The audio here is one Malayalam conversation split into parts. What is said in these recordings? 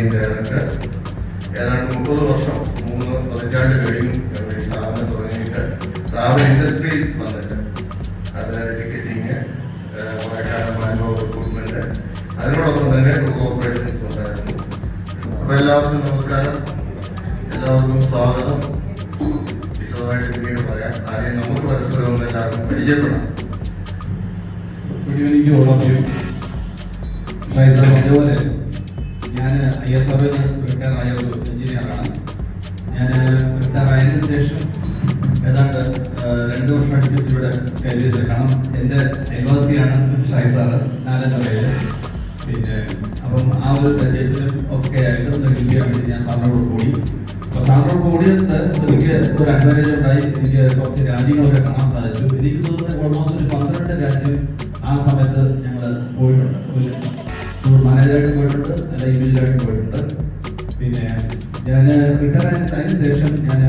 Managing director. ഏതാണ്ട് 30 വർഷം, 3 പതിറ്റാണ്ട് കഴിഞ്ഞു ഈ സ്ഥാപനം തുടങ്ങിയിട്ട്. ട്രാവൽ ഇൻഡസ്ട്രിയിൽ വന്നിട്ട് അത് ടിക്കറ്റിങ്, കുറേ കാലം മാനുവൽ റിക്രൂട്ട്മെന്റ്, അതിനോടൊപ്പം തന്നെ കോർപ്പറേഷൻസ് ഉണ്ടായിരുന്നു. അപ്പോൾ എല്ലാവർക്കും നമസ്കാരം, എല്ലാവർക്കും സ്വാഗതം. വിശദമായിട്ട് പിന്നീട് പറയാം. ആദ്യം നമുക്ക് പരസ്പരം ഒന്ന് എല്ലാവർക്കും പരിചയപ്പെടാം. അതുപോലെ ഞാൻ ISRO റിട്ടയർ ആയ ഒരു എഞ്ചിനീയറാണ്. ഞാൻ റിട്ടയർ ആയതിനു ശേഷം ഏതാണ്ട് 2 വർഷം അടുപ്പിച്ച് ഇവിടെ സർവീസ്. കാരണം എൻ്റെ അയൽവാസിയാണ് ഷായ് സാറ്, നാലന്തറയിൽ. പിന്നെ അപ്പം ആ ഒരു പരിചയത്തിലും ഒക്കെ ആയിട്ട് ഒന്ന് കിട്ടിയാൽ വേണ്ടി ഞാൻ സാറിനോട് കൂടി. അപ്പോൾ സാറിനോട് കൂടിയിട്ട് എനിക്ക് ഒരു അഡ്വാൻറ്റേജ് ഉണ്ടായി. എനിക്ക് കുറച്ച് രാജ്യങ്ങളൊക്കെ കാണാൻ സാധിച്ചു. എനിക്ക് തോന്നുന്നത് ഓൾമോസ്റ്റ് ഒരു 12 രാജ്യം ആ സമയത്ത് ഞങ്ങൾ പോയിട്ടുണ്ട്. മാനേജറായിട്ട് പോയിട്ടുണ്ട്, അല്ല ഇൻഡിവിജ്വലായിട്ട് പോയിട്ടുണ്ട്. പിന്നെ ഞാൻ റിട്ടയർ ആയതിനു ശേഷം ഞാൻ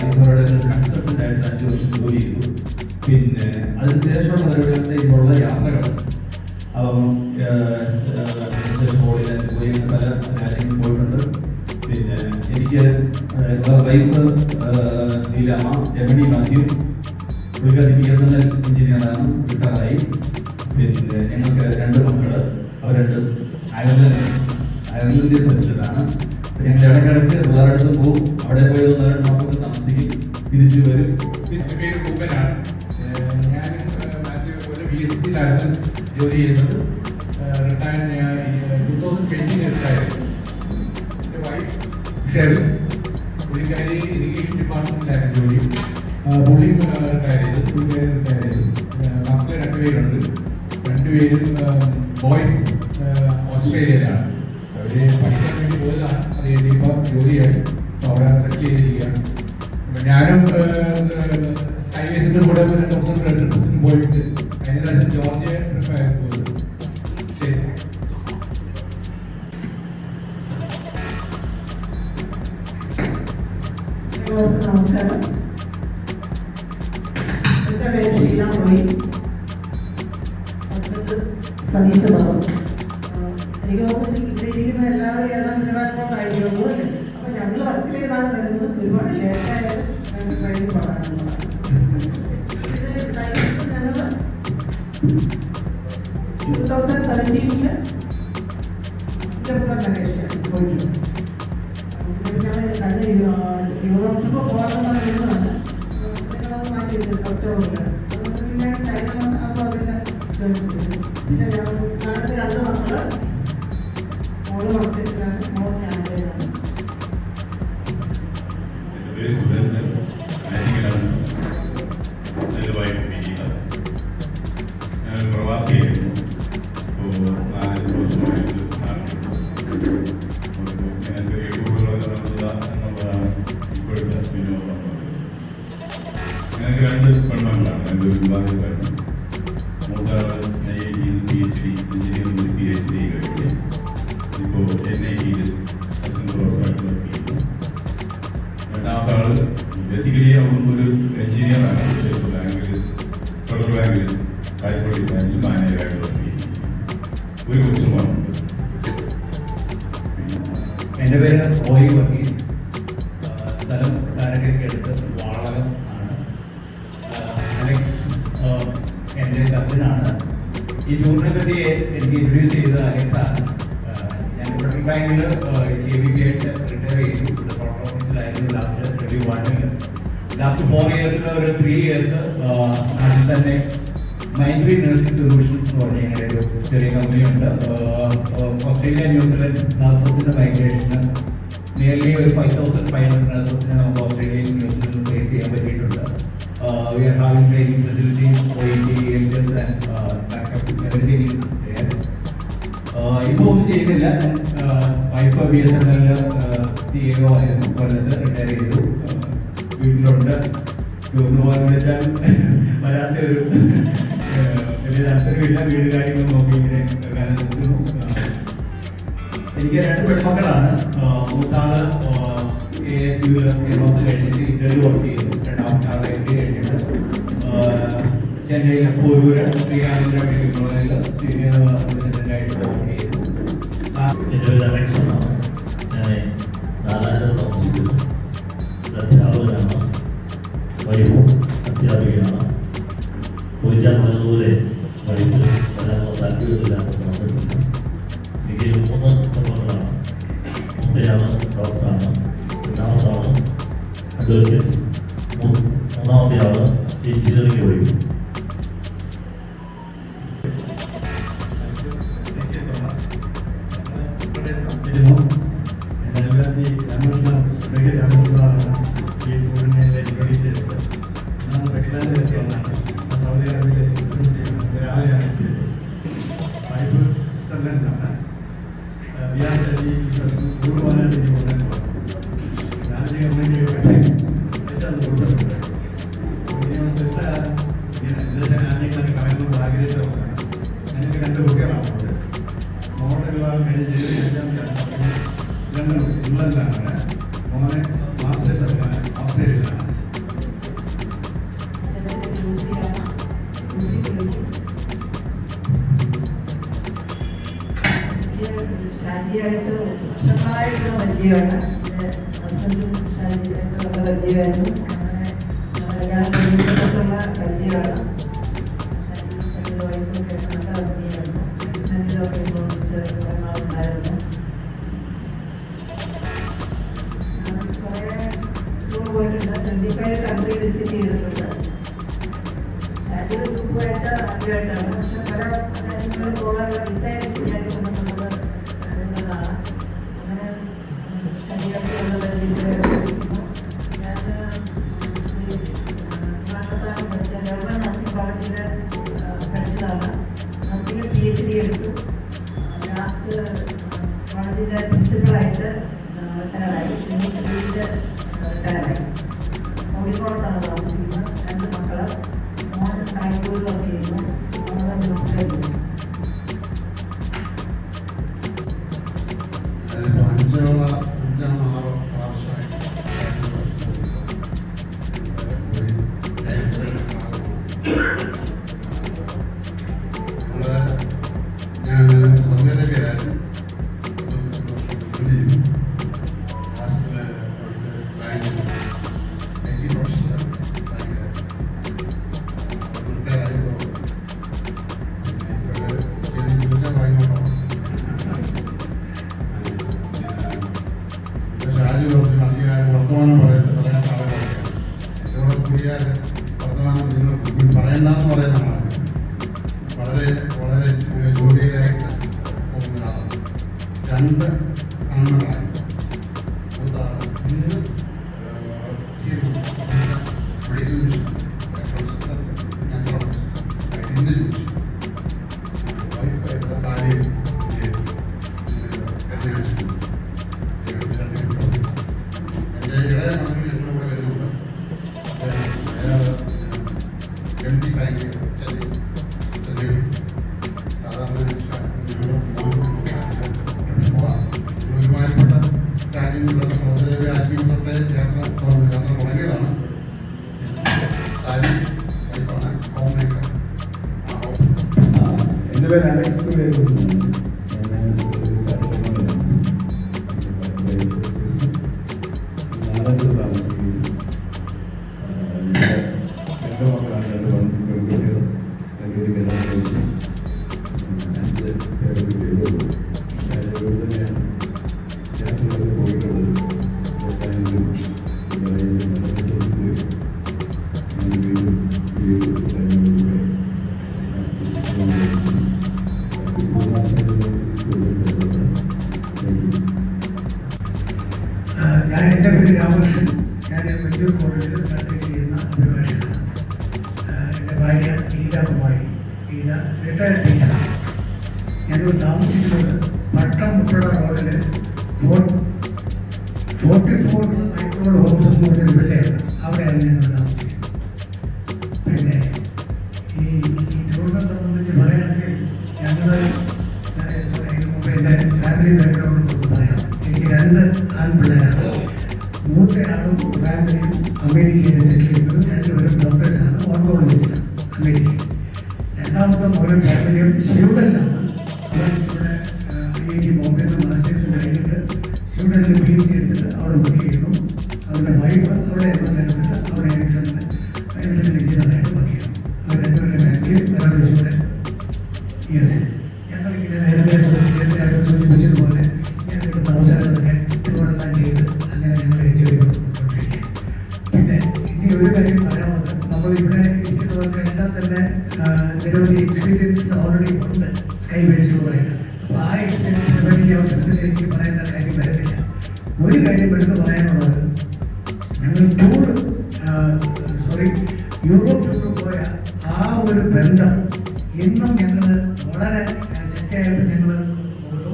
ISROയുടെ കൺസൾട്ടൻ്റ് ആയിട്ട് 5 വർഷം ജോലി ചെയ്തു. പിന്നെ അതിനുശേഷമുള്ള പരിപാടികളിലേക്കുള്ള യാത്രകൾ, അപ്പം ഹോളിലാൻഡ് പോയി പല രാജ്യങ്ങളിൽ പോയിട്ടുണ്ട്. പിന്നെ എനിക്ക് വൈഫ് നീലാമ എമണി മാത്യു, പുള്ളിക്കാരി BSNL എഞ്ചിനീയറാണ്, റിട്ടയറായി. പിന്നെ ഞങ്ങൾക്ക് 2 മക്കൾ. അവർ 2 അയർലൻഡിൽ സെറ്റിൽഡാണ്. ഞങ്ങൾ ഇടയ്ക്കിടയ്ക്ക് വേറെ അടുത്ത് പോകും. അവിടെ പോയി 1-2 മാസത്തിൽ താമസിക്കും, തിരിച്ചു വരും. എൻ്റെ പേര് കൂപ്പനാണ്. ഞാൻ BSCയിലാണ് ജോലി ചെയ്യുന്നത്. Retire 2020 retire. എൻ്റെ വൈഫ് ഷെറിൻ, പുള്ളിക്കാരി ഇറിഗേഷൻ ഡിപ്പാർട്ട്മെൻറ്റിലാണ് ജോലി. പുള്ളി റിട്ടയർ ചെയ്തു. പുള്ളിക്കാരി റിട്ടയർ ചെയ്തു. മക്കൾ 2 പേരുണ്ട്. 2 പേരും ബോയ്സ് ഓസ്ട്രേലിയയിലാണ്. അവർ പഠിക്കാൻ വേണ്ടി പോയതാണ്. അത് കഴിഞ്ഞപ്പോൾ ജോലിയായി അവിടെ സെറ്റിൽ ചെയ്തിരിക്കുകയാണ്. ഞാനും സ്കൈവേസിൻ്റെ കൂടെ 2002 പോയിട്ട് കഴിഞ്ഞ പ്രാവശ്യം ജോർജിയ ട്രിപ്പായിരുന്നു പോയത്. ശരി. നമസ്കാരം. എൻ്റെ പേര് ഷീല റോയി, സതീശ ബാബു. എനിക്ക് തോന്നുന്നു ഇവിടെ ഇരിക്കുന്ന എല്ലാവരും ഏതാണ് നിലവാരത്തോട്ടായിരിക്കുന്നു അല്ലേ? അപ്പോൾ ഞങ്ങൾ വർക്കിൽ ചെയ്താണ് വരുന്നത്. ഒരുപാട് ലേറ്റായത് ട്രെയിനിങ് പറയാനുള്ളതാണ്. ഞങ്ങൾ 2017 സിംഗപ്പൂർ മലേഷ്യ പോയിട്ടുണ്ട്. ഞാൻ യൂറോപ്പ് ട്രിപ്പ് പോകാമെന്ന് പറയുന്നതാണ്. നിങ്ങളത് മാറ്റി വെച്ചത് ഒറ്റോടില്ല. പിന്നെ ചൈന അപ്പോൾ അതിന് പിന്നെ ഞങ്ങൾക്ക് 2 മക്കള്. മോള് മത്സരത്തിലാണ്, മോൾ കാനഡയിലാണ്. ഞാൻ പ്രവാസിയായിരുന്നു. ഇപ്പോൾ 4 വർഷമായിട്ട് ഞങ്ങൾക്ക് യൂട്യൂബുകൾ എന്നുള്ളതാണ് ഇപ്പോഴത്തെ വിനോദം. ഞങ്ങൾക്ക് 2 പെൺമക്കളാണ്. എൻ്റെ ഒരു വിഭാഗക്കാരാണ്. മൂത്താൾ IIT PhD എഞ്ചിനീയറിംഗ് PhD കഴിഞ്ഞ് ഇപ്പോൾ NIT അസിസ്റ്റന്റ് പ്രൊഫസറായിട്ട് വർക്ക് ചെയ്യുന്നു. രണ്ടാമത്തെ ആൾ ബേസിക്കലി അവൻ ഒരു എഞ്ചിനീയറാണ്. ബാങ്കിൽ, ഫെഡറൽ ബാങ്കിൽ, കാലിക്കോട് ബാങ്കിൽ മാനേജറായിട്ട് വർക്ക് ചെയ്യുന്നു. ഒരു കൊച്ചുമാറുണ്ട്. എൻ്റെ പേര് ഓയി വർഗീസ്. സ്ഥലം കാരക്കയ്ക്ക് അടുത്ത് വാളകം ആണ്. അലക്സ് എൻ്റെ കസിനാണ്. ഈ ടൂറിനെ പറ്റി എനിക്ക് ഇൻട്രൊഡ്യൂസ് ചെയ്തത് അലക്സാണ്. ഞാൻ ഫെഡറൽ ബാങ്കിൽ AVP ആയിട്ട് റിട്ടയർ ചെയ്തു. ഇവിടെ സോഫ്റ്റ് ഓഫീസിലായിരുന്നു ലാസ്റ്റ് 21. ലാസ്റ്റ് 4 ഇയേഴ്സിൽ ഒരു 3 ഇയേഴ്സ് അതിൽ തന്നെ മൈൻഡ്രി നഴ്സിംഗ് സൊല്യൂഷൻസ് എന്ന് പറഞ്ഞ ഞങ്ങളുടെ ഒരു ചെറിയ കമ്പനിയുണ്ട്. ഓസ്ട്രേലിയ, ന്യൂസിലൻഡ് നഴ്സസിൻ്റെ മൈഗ്രേഷന് നിയർലി ഒരു 5500 നഴ്സസിനെ നമുക്ക് ഓസ്ട്രേലിയയിൽ ന്യൂസിലൻഡ് ഫേസ് ചെയ്യാൻ പറ്റിയിട്ടുണ്ട്. We are having training facilities, OET, ALS and backup, everything is there. ഇപ്പോൾ ഒന്നും ചെയ്യുന്നില്ല. വൈഫ് BSNL CEO ആയിരുന്നു. കൊല്ലത്ത് റിട്ടയർ ചെയ്തു. വീട്ടിലുണ്ട്. ടൂറിന് പോകാൻ വിളിച്ചാൽ വരാത്ത ഒരു വലിയ താല്പര്യമില്ല. വീട് കാര്യങ്ങൾ നോക്കി ഇങ്ങനെ കാലം നിൽക്കുന്നു. എനിക്ക് 2 പെൺമക്കളാണ്. മൂത്താള് ASUവിൽ കഴിഞ്ഞിട്ട് ഇന്റർവ്യൂ വർക്ക് ചെയ്തു. രണ്ടാമത്തെ ആൾ MD കഴിഞ്ഞിട്ട് ചെന്നൈയിലെ പോരൂര് ശ്രീകാന്തിൻ്റെ മെഡിക്കൽ കോളേജിൽ സീനിയർ പ്രസിഡന്റായിട്ട് വർക്ക് ചെയ്തു. എൻ്റെ പേര് അലക്സാണ്. അവസ്ഥയാണ്, ഡോക്ടറാണ്. രണ്ടാമതാണ് അഡ്വക്കേറ്റ്, മൂന്നാമത്തെ ആള് എഞ്ചിനീയറിംഗ് പഠിക്കും. രണ്ട് കുട്ടികളാണ് മോളുടെ ഇംഗ്ലണ്ടിലാണ്, മോനെ മാസ്റ്റേഴ്സ് എടുക്കാൻ ഓസ്ട്രേലിയയിലാണ്. ഷാജിയായിട്ട് വർഷങ്ങളായിട്ടുള്ള പരിചയമാണ്. എൻ്റെ ഹസ്ബൻഡും ഷാജിയായിട്ടുള്ള പരിചയമായിരുന്നു. അങ്ങനെ ഞാൻ തൊട്ടുള്ള പരിചയമാണ്. ഷാജിയുടെ വൈഫൊക്കെ നല്ല ഭംഗിയായിരുന്നു. ഹസ്ബൻഡിലൊക്കെ ഉണ്ടായിരുന്നു. ഞാൻ കുറേ ടൂർ പോയിട്ടുണ്ട്. 25 കൺട്രി വിസിറ്റ് ചെയ്തിട്ടുണ്ട്. ഷാജിയുടെ ഗ്രൂപ്പുമായിട്ട് ആദ്യമായിട്ടാണ്. പക്ഷെ പല രാജ്യങ്ങളിൽ പോകാനുള്ള വിസയൊക്കെ ശരിയാക്കി നമുക്ക് അറിയുന്നതാണ്. അങ്ങനെ ശരിയാക്കിയുള്ള ഞാൻ ട്രിവാൻഡ്രത്താണ് പഠിച്ചത്. ഗവൺമെൻറ് നഴ്സിംഗ് കോളേജിൽ പഠിച്ചതാണ്. നഴ്സിംഗ് PhD എടുത്തു. ലാസ്റ്റ് കോളേജിൻ്റെ പ്രിൻസിപ്പളായിട്ട് റിട്ടയറായി. റിട്ടയറായി. കോഴിക്കോടത്താണ് താമസിക്കുന്നത്. 2 മക്കള്. മോൻ ബാംഗ്ലൂരിൽ വർക്ക് ചെയ്യുന്നു. മോള് ന്യൂസിലായിരുന്നു. അഞ്ചാമോ ആറോ വർഷമായിട്ട് ഞാൻ സൗദി അറേബ്യയിലായിരുന്നു. ലാസ്റ്റില് ബാങ്കിൽ IT പ്രൊഫഷണലാണ്. വർത്തമാനം പറയാൻ ആളുകളൊക്കെ എന്നോട് കൂടിയാൽ വർത്തമാനം നിങ്ങൾ പറയണ്ടെന്ന് പറയുന്നതാണ്. വളരെ വളരെ ജോലിയായിട്ട് പോകുന്നതാണ്. 2 ആണുങ്ങളായി. മൂത്താണ് ഇന്ന് മെഡിക്കൽ മിഷൻ ഇന്ന് ചോദിച്ചു വൈഫ് എടുത്ത കാര്യം എൻ്റെ ഇളയ മകൻ ഞങ്ങളിവിടെ വരുന്നുണ്ട്. MD ബാങ്കിൽ ചെന്നൈ സാധാരണ ഒരുമാതിരിപ്പെട്ട രാജ്യങ്ങളിലൊക്കെ സൗദി അറേബ്യ ആത്മീയത്തെ യാത്ര തുടങ്ങിയതാണ്. സാരി വൈഫാണ്, ഹോം മേക്കർ. എൻ്റെ പേര് അലക്സ്. ഞാൻ എൻ്റെ പേര് രാമകൃഷ്ണൻ. ഞാൻ വെഞ്ചൂർ കോളേജിൽ പ്രാക്ടീസ് ചെയ്യുന്ന അഭിഭാഷകനാണ്. എൻ്റെ ഭാര്യ ഗീതാകുമാരി. ഗീത റിട്ടയർഡ് ടീച്ചറാണ്. ഞങ്ങൾ താമസിക്കുന്നത് പട്ടം മുട്ടുള്ള റോഡിൽ 44 മൈക്രോഡ് ഹോംസ് എന്ന് പറഞ്ഞൊരു വില്ലയാണ്. അവിടെയാണ് ഞങ്ങൾ താമസിക്കുന്നത്. പിന്നെ ഈ ടൂറിനെ സംബന്ധിച്ച് പറയുകയാണെങ്കിൽ ഞങ്ങൾ ഇതിനു മുമ്പ് എൻ്റെ ഫാമിലി ബാക്ക്ഗ്രൗണ്ട് പറയാം. എനിക്ക് 2 ആൺപിള്ളേരാണ്. മൂത്തയാളും ഫാമിലിയും അമേരിക്കയിൽ സെറ്റിൽ ചെയ്യുന്നത്. 2 പേരും ഡോക്ടേഴ്സാണ്, ഓൺകോളജിസ്റ്റാണ് അമേരിക്കയിൽ. രണ്ടാമത്തെ മകൻ ഫാമിലിയും സ്യൂഡനിലാണ്. അവൻ ഇവിടെ IIT ബോംബെയിൽ നിന്ന് മാസ്റ്റേഴ്സ് കഴിഞ്ഞിട്ട് സ്യൂഡനിൽ PhD എടുത്തിട്ട് അവിടെ വർക്ക് ചെയ്യുന്നു. അവരുടെ വൈഫ് അവിടെ MS എടുത്തിട്ട് അവിടെ എലക്ഷനിൽ ഇലക്ട്രിക്കൽ എഞ്ചിനീയറായിട്ട് വർക്ക് ചെയ്യുന്നു. അവർ 2 പേരുടെ ഫാമിലിയും ഒരാളുടെ സ്യൂഡൻ US. ഞങ്ങളിങ്ങനെ നേരത്തെ സൂചിപ്പിച്ചതുപോലെ ഇങ്ങനെ കിട്ടുന്ന അവസരങ്ങളൊക്കെ ഒരു കാര്യം എടുത്ത് പറയാനുള്ളത്, ഞങ്ങൾ യൂറോപ്പ് ടൂർ പോയ ആ ഒരു ബന്ധം ഇന്നും ഞങ്ങൾ വളരെ ശക്തിയായിട്ട് ഞങ്ങൾ പോകുന്നു.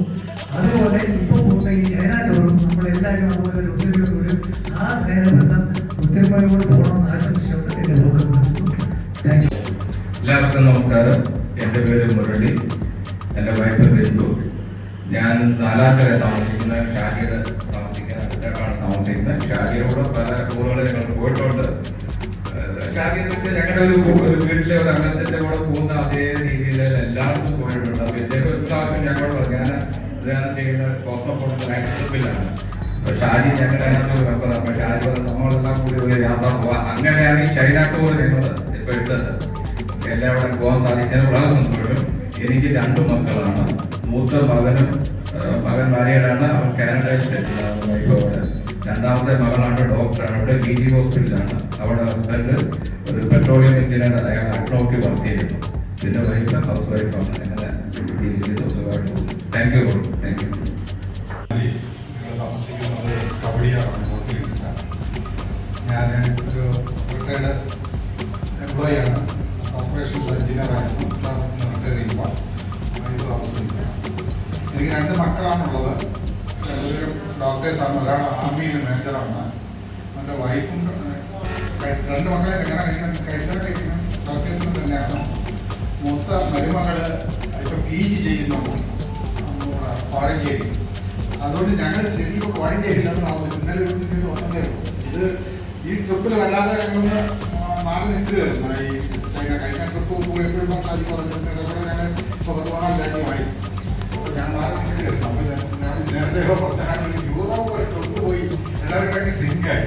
അതുപോലെ ഇപ്പോൾ പോകുന്ന ഈ ചൈന ടൂറും നമ്മളെല്ലാവരും അതുപോലെ ഒരു ഒത്തിരിയോട് ആ സ്നേഹബന്ധം ഒത്തിരിമയോട് പോകണമെന്ന് ആശംസിച്ചുകൊണ്ട് എൻ്റെ ലോകം നിർത്തുന്നു. Thank you. എല്ലാവർക്കും നമസ്കാരം. എൻ്റെ പേര് മുരളി, എൻ്റെ വൈഫ് ബിന്ദു. ഞാൻ നാലാക്കര താമസിക്കുന്ന ഷാജിയുടെ അടുത്താണ് താമസിക്കുന്നത്. ഷാജിയോട് പല ടൂറുകളിൽ ഞങ്ങൾ പോയിട്ടുണ്ട്. ഷാജി എന്ന് വെച്ചാൽ ഞങ്ങളുടെ ഒരു വീട്ടിലെ ഒരു അംഗത്തിൻ്റെ കൂടെ പോകുന്ന അതേ രീതിയിൽ എല്ലായിടത്തും പോയിട്ടുണ്ട്. അപ്പോൾ ഇദ്ദേഹം ഒരു പ്രാവശ്യം ഞങ്ങളോട് പറഞ്ഞു, ഞാൻ ഉദ്ഘാടനം ചെയ്യുന്ന കോസ്മോപോളിറ്റൻ ലൈഫ് ക്ലബിലാണ്. അപ്പോൾ ഷാജി ഞങ്ങളുടെ അതിനകത്തൊരു മെമ്പറാണ്. അപ്പോൾ ഷാജി പറഞ്ഞു നമ്മളെല്ലാം കൂടി ഒരു യാത്ര പോവാം. അങ്ങനെയാണ് ഈ ചൈന ടൂർ ഞങ്ങൾ ഇപ്പോൾ എടുത്തത്. എല്ലാവരും പോകാൻ സാധിക്കാൻ വളരെ സന്തോഷം. എനിക്ക് 2 മക്കളാണ്. മൂത്ത മകൻ മാരിയഡാണ്. അവൻ കാനഡയിൽ സെറ്റിലാണ്, വൈഫോടെ. രണ്ടാമത്തെ മകളാണ് ഡോക്ടറാണ്, അവിടെ BG ഹോസ്പിറ്റലാണ്. അവിടെ ഹസ്ബൻഡ് ഒരു പെട്രോളിയം എഞ്ചിനീയർ, അയാൾ അഡ്നോക്കി വർക്ക് ചെയ്യുന്നു. പിന്നെ വൈഫ് ഹൗസ് വൈഫാണ്. അങ്ങനെ ദിവസമായിട്ട് താങ്ക് യു. Thank you. ഞങ്ങൾ താമസിക്കുന്നത് കവടിയാറാണ്, നോർത്ത് ഈസ്റ്റിലാണ്. ഞാൻ ഒരു റിട്ടയർഡ് എംപ്ലോയിയാണ്. ഓപ്പറേഷനിൽ എഞ്ചിനീയറായിരുന്നു. റിട്ടയർ ചെയ്യുമ്പോൾ വൈഫ് ഹൗസ് വൈഫാണ്. എനിക്ക് 2 മക്കളാണുള്ളത്. 2 പേരും ഡോക്ടേഴ്സാണ്. ഒരാൾ ആർമിയിൽ മേജറാണ്. അവൻ്റെ വൈഫും 2 മക്കളെ കഴിക്കുന്ന ഡോക്ടേഴ്സിന് തന്നെയാണ്. മൂത്ത മരുമകള് ഇപ്പം PG ചെയ്യുന്നുണ്ട് കോഴഞ്ചേരി. അതുകൊണ്ട് ഞങ്ങൾ ശരിക്കും കോഴഞ്ചേരിയിലാണ് താമസിക്കുന്നത്. ഇന്നലെ വന്നതേ ഉള്ളൂ. ഇത് ഈ ട്രിപ്പിൽ വല്ലാതെ ഞങ്ങളൊന്ന് മാറി നിൽക്കുകയായിരുന്നു. ഈ ചൈന കഴിഞ്ഞ ട്രിപ്പ് പോയപ്പോഴും ഷാജി പറഞ്ഞിരുന്നത് കൂടെ ഞങ്ങൾ ഇപ്പോൾ 14 രാജ്യമായി. അപ്പോൾ ഞാൻ മാറി നിൽക്കുകയായിരുന്നു. അപ്പോൾ ഞാൻ നേരത്തെ പറഞ്ഞാൽ യൂറോപ്പ് ഒരു ട്രിപ്പ് പോയി എല്ലാവരും കൂടെ സിങ്കായി.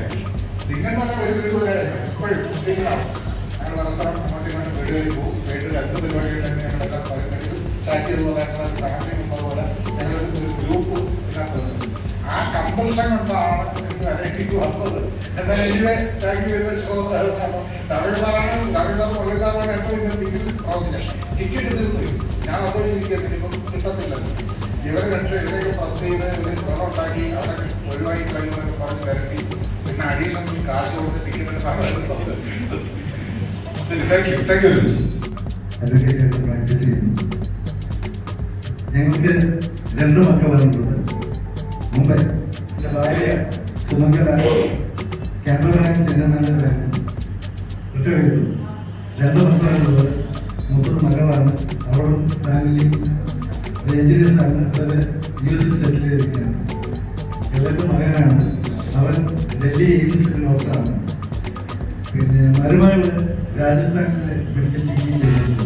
സിംഗ് എന്ന് പറഞ്ഞാൽ ഒരു വീട് പോലെ എപ്പോഴും സിംഗാണ്. ഞങ്ങൾ പരസ്പരം അങ്ങോട്ടും ഇങ്ങോട്ടും വീടുകളിൽ പോകും. വീട്ടിൽ 2 പരിപാടികളുണ്ടെങ്കിൽ ഞങ്ങളെല്ലാം പറയുന്നെങ്കിൽ ചാറ്റ് ചെയ്ത് പറയാനുള്ള ഫാമിലി മെമ്പർ പോലെ ഞങ്ങളൊരു ഗ്രൂപ്പ് ഇതിനകത്തുണ്ട്. ആ കമ്പൽഷൻ കൊണ്ടാണ് എനിക്ക് അനേറ്റിക്ക് വന്നത്. എന്നാൽ anyway thank you very much for Tamil സാറാണ് മുരളി സാറാണ് എപ്പോൾ ഇതിൻ്റെ ടിക്കറ്റിൽ പ്രവർത്തിച്ചത്. ടിക്കറ്റ് തീർന്നു. ഞാൻ അതുവഴി ഇരിക്കുന്നത് ഇപ്പം കിട്ടത്തില്ലല്ലോ. ഇവർ 2 ഇവരൊക്കെ പ്രസ് ചെയ്ത് ഇവർ വെള്ളം ഉണ്ടാക്കി അവരൊക്കെ ഒഴിവാക്കി കഴിയുമെന്നൊക്കെ പറഞ്ഞ് വരട്ടി പിന്നെ അഡീഷണൽ കാശ് കൊടുത്ത് ടിക്കറ്റിൻ്റെ സാധനം. Thank you very much. അഡ്വക്കേറ്റായിട്ട് പ്രാക്ടീസ് ചെയ്യുന്നു. ഞങ്ങൾക്ക് 2 മക്കളാണുള്ളത്. മുമ്പ് എൻ്റെ ഭാര്യ സുമംഗല ക്യാമറമാൻ സിനിമാനായിരുന്നു. റിട്ടയർ ചെയ്തു. 2 മക്കളാണുള്ളത്. മൂത്തത് മകളാണ്. അവളും ഫാമിലി എഞ്ചിനീയേഴ്സാണ്. അതുപോലെ US സെറ്റിൽ ചെയ്തിരിക്കുകയാണ്. ഇളയത് മകനാണ്. അവൻ ഡൽഹി എയിംസിൽ ഡോക്ടറാണ്. പിന്നെ മരുമകള് രാജസ്ഥാനിലെ മെഡിക്കൽ PG ചെയ്യുന്നു.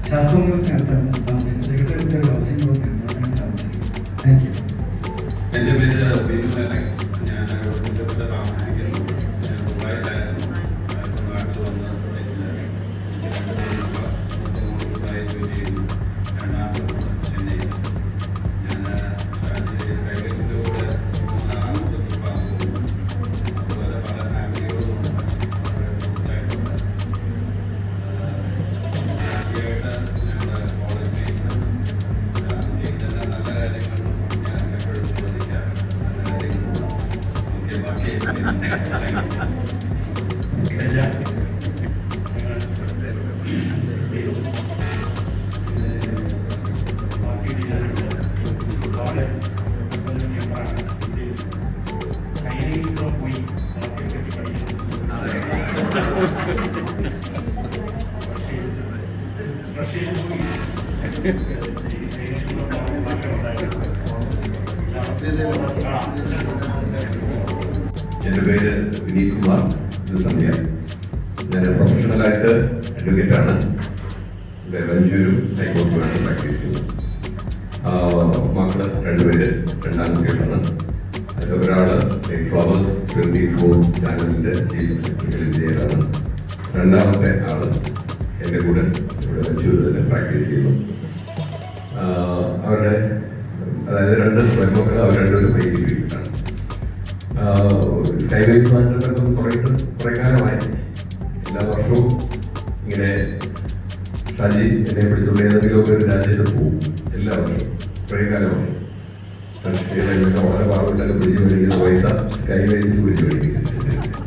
ശാസ്ത്രജ്ഞർക്കാണ് താമസിക്കുന്നത്. സെക്രട്ടറി ഹൗസിംഗ് ബോർഡിലാണ് താമസിക്കുന്നത്. Thank you. എൻ്റെ പേര് ബിനു അലക്സ്. ഞാൻ കുറ്റപ്പെട്ട താമസിക്കുന്നു. ഞാൻ ദുബായിലായിരുന്നു. നാട്ടിൽ വന്ന് സെറ്റിലായി. ജോലി ചെയ്യുന്നു. രണ്ടാമത്തെ ചെന്നൈയിൽ. ഞാൻ സ്കൈവേസിൻ്റെ കൂടെ 4 ട്രിപ്പാണ് പോകുന്നത്. അതുപോലെ പല ഫാമിലികളുമുണ്ട്. ആദ്യമായിട്ട് ഞങ്ങളുടെ കോളേജ് ചെയ്യുന്ന നല്ല കാര്യങ്ങളും ഞാൻ എപ്പോഴും ശ്രദ്ധിക്കാറുണ്ട്. ഓക്കെ, ബാക്കി എൻ്റെ പേര് വിനീത് കുമാർ. ഇത് സന്ധ്യ. ഞാൻ പ്രൊഫഷണലായിട്ട് അഡ്വക്കേറ്റാണ്. വെഞ്ചൂരും ഹൈക്കോടതിയുമായിട്ട് പ്രാക്ടീസ് ചെയ്യുന്നു. മക്കള് 2 പേര്, 2 ആൺകുട്ടികളാണ്. അതിൽ ഒരാൾ ഫ്ലവേഴ്സ് 24 ചാനലിൻ്റെ ചീഫ് ഇലക്ട്രിക്കൽ എഞ്ചിനീയറാണ്. രണ്ടാമത്തെ ആള് എൻ്റെ കൂടെ ഇവിടെ വെഞ്ചൂരിൽ തന്നെ പ്രാക്ടീസ് ചെയ്യുന്നു. അവരുടെ അതായത് 2 മക്കൾ, അവർ 2 പേര് കിട്ടിയിട്ടാണ്. സ്കൈവേസുമായിട്ട് കുറേ കാലമായി. എല്ലാ വർഷവും ഇങ്ങനെ ഷാജി എന്നെ പിടിച്ചുകൊണ്ട് ഏതെങ്കിലും ഒരു രാജ്യത്ത് പോകും. എല്ലാ വർഷവും കുറേ കാലമായി. റഷ്യയിലൊക്കെ വളരെ പാവപ്പെട്ടൊക്കെ പിടിച്ചു മേടിക്കുന്ന പൈസ സ്കൈ വേസിൽ പിടിച്ചു മേടിക്കും.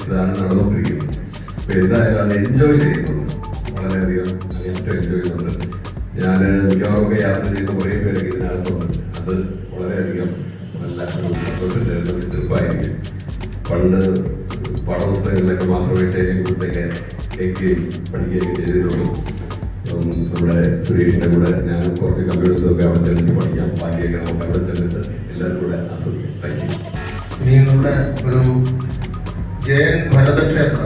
ഇതാണ് നടന്നുകൊണ്ടിരിക്കുന്നത്. അപ്പോൾ എന്തായാലും അത് എൻജോയ് ചെയ്യുന്നുണ്ട്, വളരെയധികം അങ്ങേറ്റം എൻജോയ് ചെയ്യുന്നുണ്ട്. ഞാൻ മിക്കവാറൊക്കെ യാത്ര ചെയ്യുന്ന കുറേ പേരൊക്കെ ഇതിനകത്തുണ്ട്. അത് വളരെയധികം നല്ല സന്തോഷം തരുന്ന ഒരു ട്രിപ്പായിരിക്കും. പണ്ട് പാഠപുസ്തകങ്ങളിലൊക്കെ മാത്രമേ ട്രെയിനെ കുറിച്ചൊക്കെ കേൾക്കുകയും പഠിക്കുകയൊക്കെ ചെയ്തിട്ടുള്ളൂ. നമ്മുടെ സുരേഷിൻ്റെ കൂടെ ഞാൻ കുറച്ച് കമ്പ്യൂട്ടേഴ്സൊക്കെ അവിടെ ചെന്നിട്ട് പഠിക്കാം. ബാക്കിയൊക്കെ നമുക്ക് അവിടെ ചെന്നിട്ട് എല്ലാവരും കൂടെ ആസ്വദിക്കാം. Thank you. ഇനി നമ്മുടെ ഒരു ജയൻ ഭരതക്ഷേത്ര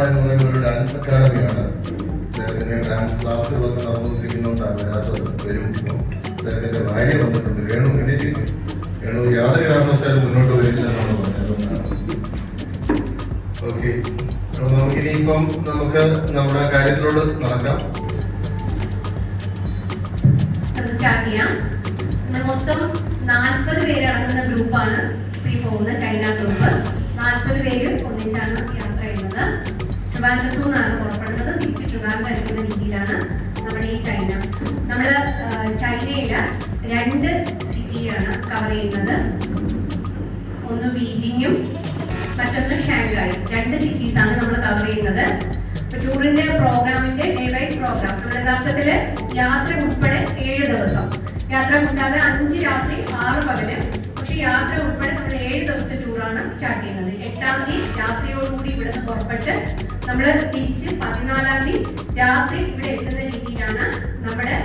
എന്ന് പറയുന്ന ഒരു ഡാൻസ് അക്കാദമിയാണ്. അദ്ദേഹത്തിന് ഡാൻസ് ക്ലാസ്സുകളൊക്കെ നടന്നുകൊണ്ടിരിക്കുന്നുണ്ടാണ്. വരാത്തത് വരും. അദ്ദേഹത്തിൻ്റെ ഭാര്യ വന്നിട്ടുണ്ട്, വേണു. വേണു യാതൊരു കാരണവശാലും മുന്നോട്ട് വരില്ല എന്നാണ് പറഞ്ഞതുകൊണ്ടാണ്. ഓക്കെ, അപ്പോൾ നമുക്കിനിയിപ്പം നമ്മുടെ കാര്യത്തിലോട് നടക്കാം. സ്റ്റാർട്ട് ചെയ്യാം. നമ്മൾ മൊത്തം 40 പേര് അടങ്ങുന്ന ഗ്രൂപ്പാണ് ഈ പോകുന്ന ചൈന ഗ്രൂപ്പ്. 40 പേര് ഒന്നിച്ചാണ് യാത്ര ചെയ്യുന്നത്. ട്രിവാൻഡ്രത്തു നിന്നാണ് പുറപ്പെടുന്നത്. തിരിച്ച് ട്രിവാൻഡ്രം എത്തുന്ന രീതിയിലാണ് നമ്മുടെ ഈ ചൈന. നമ്മൾ ചൈനയിലെ 2 സിറ്റിയാണ് കവർ ചെയ്യുന്നത്. ഒന്ന് ബീജിങ്ങും മറ്റൊന്ന് ഷാങ്ഹായ്. 2 സിറ്റീസാണ് നമ്മൾ കവർ ചെയ്യുന്നത്. ടൂറിന്റെ പ്രോഗ്രാമിന്റെ ഡേ വൈസ് പ്രോഗ്രാം നമ്മൾ യഥാർത്ഥത്തില് യാത്ര ഉൾപ്പെടെ 7 ദിവസം, യാത്ര കൂടാതെ 5 രാത്രി 6 പകല്, പക്ഷെ യാത്ര ഉൾപ്പെടെ നമ്മൾ 7 ദിവസത്തെ ടൂറാണ് സ്റ്റാർട്ട് ചെയ്യുന്നത്. 8-ാം തീയതി രാത്രിയോടുകൂടി ഇവിടെ നിന്ന് പുറപ്പെട്ട് നമ്മൾ തിരിച്ച് 14-ാം തീയതി രാത്രി ഇവിടെ എത്തുന്ന രീതിയിലാണ് നമ്മുടെ